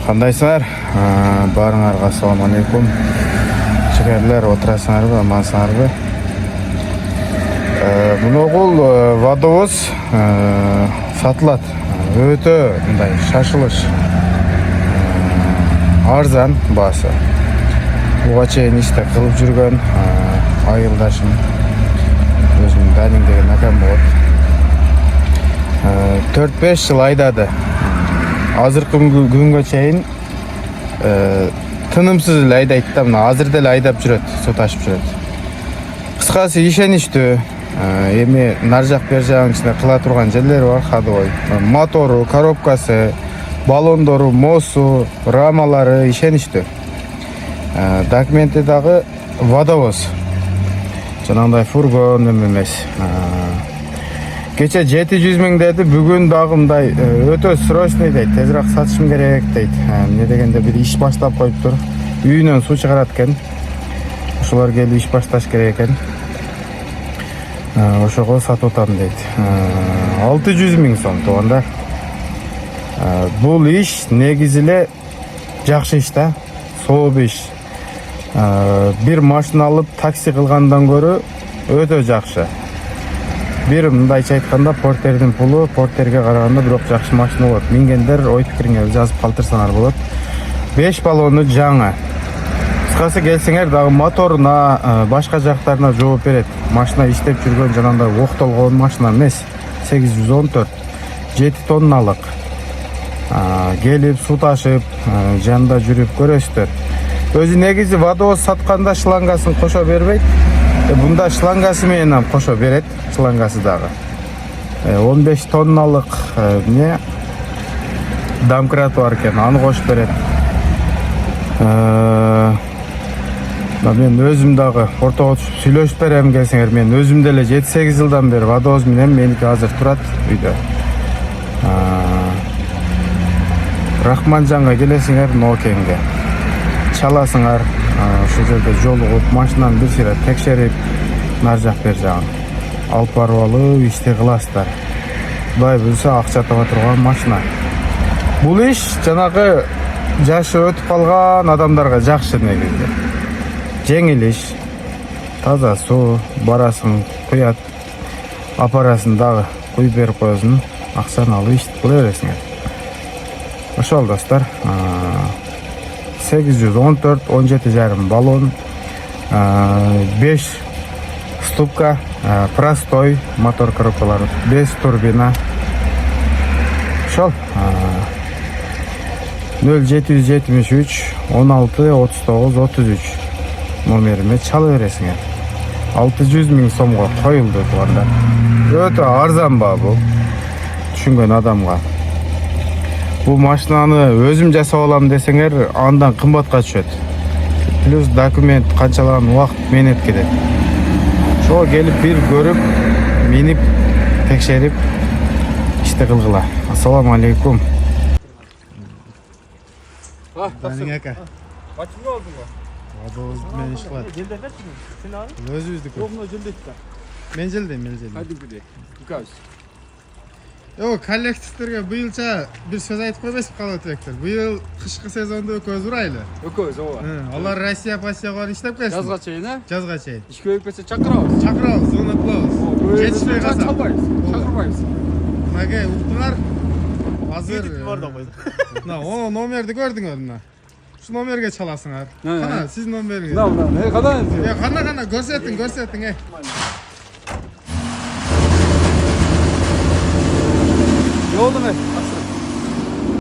Кандайсыңар? Барыңарга ассаламу алейкум. Чыгарлар, отурасыңарбы, амансыңарбы? Бул водовоз сатылат. Өтө мындай шашылыш. Арзан баасы. Буга чейин иште кылып жүргөн айылдашым. Өзүнүн Данин деген акам болот. 4-5 жыл айдады. Азыркы күнгө чейин тынымсыз эле айдайт да, мына азыр деле айдап жүрөт, суу ташып жүрөт. Кыскасы ишеничтүү. Эми нар жак бер жагын ичинде кыла турган жерлери бар, ходовой. Мотору, коробкасы, баллондору, мосу, рамалары ишеничтүү. Документи дагы водовоз. Жанагындай фургон эмес. Кече 700 000 деди, бүгүн дагы мындай өтө срочный дейт, тезирээк сатышым керек дейт. Эмне дегенде бир иш баштап коюптур. Үйүнөн суу чыгарат экен. Ошолор келип иш башташ керек экен. Ошого сатып атам дейт. 600 000 сом туугандар. Бул иш негизи эле жакшы иш да, сооп иш. Бир машина алып такси кылгандан көрө өтө жакшы. Бир мындайча айтканда портердин пулу портерге караганда бирок жакшы машина болот. Мингендер ой пикириңерди жазып калтырсаңар болот. 5 баллону жаңы. Кыскасы келсеңер дагы моторуна, башка жактарына жооп берет. Машина иштеп жүргөн жанагындай октолгон машина эмес. 814 7 тонналык. Келип суу ташып, жанында жүрүп көрөсүздөр. Өзү негизи водовоз сатканда шлангасын кошо бербейт. Бунда шлангасы менен кошо берет, шлангасы дагы. 15 тонналык не домкрат бар экен, аны кошуп берет. Мен өзүм дагы ортого түшүп сүйлөшүп берем келсеңер, мен өзүм деле 7-8 жылдан бери водовоз менен, меники азыр турат үйдө. Рахманжанга келесиңер, Нокенге чаласыңар, ошол жерде жолугуп, машинаны бир сыйра текшерип, нар жак бер жагын алып барып алып ишти кыласыздар. Кудай буюрса акча таба турган машина. Бул иш жанагы жашы өтүп калган адамдарга жакшы негизи. Жеңил иш, таза суу, барасың, куят, апарасын дагы куюп берип коесуң, акчаны алып иш кыла бересиңер. Ошол достор, 814 17,5 баллон, 5 ступка, простой мотор коробкалары, без турбина. Ошол 0773 16 39 33 номериме чала бересиңер. 600 000 сомго коюлду туугандар. Өтө арзан баа бул, түшүнгөн адамга. Бул машинаны өзүм жасап алам десеңер, андан кымбатка түшөт. Плюс документ канчалаган убакыт менет кетет. Ошого келип бир көрүп, минип, текшерип, иште кылгыла. Ассаламу алейкум. Данин ака. Качымга алдыңбы? Водовоз менен иш кылат. Желдетесиңби? Сен ары? Өзүбүздүкү. Жокмуна желдейт да. Мен желдейм. Кадимкидей. Укабыз. Коллективтерге быйылча бир сөз айтып койбойсуз калат электер. Быйыл кышкы сезонду өкөбүз урайлы. Өкөбүз ооба. Алар Россия пассияга иштеп келсин. Жазга чейин, Жазга чейин. Иш көбөйүп кетсе чакырабыз. Чакырабыз, звонок кылабыз. Жетишпей калса чакырбайбыз. Мага уктуңар. Азыр бар да койду. Мына номерди көрдүңөр мына. Ушу номерге чаласыңар. Кана, сиз номериңиз. Мына, кадан? Кана, көрсөтүң. Ne oldu mu?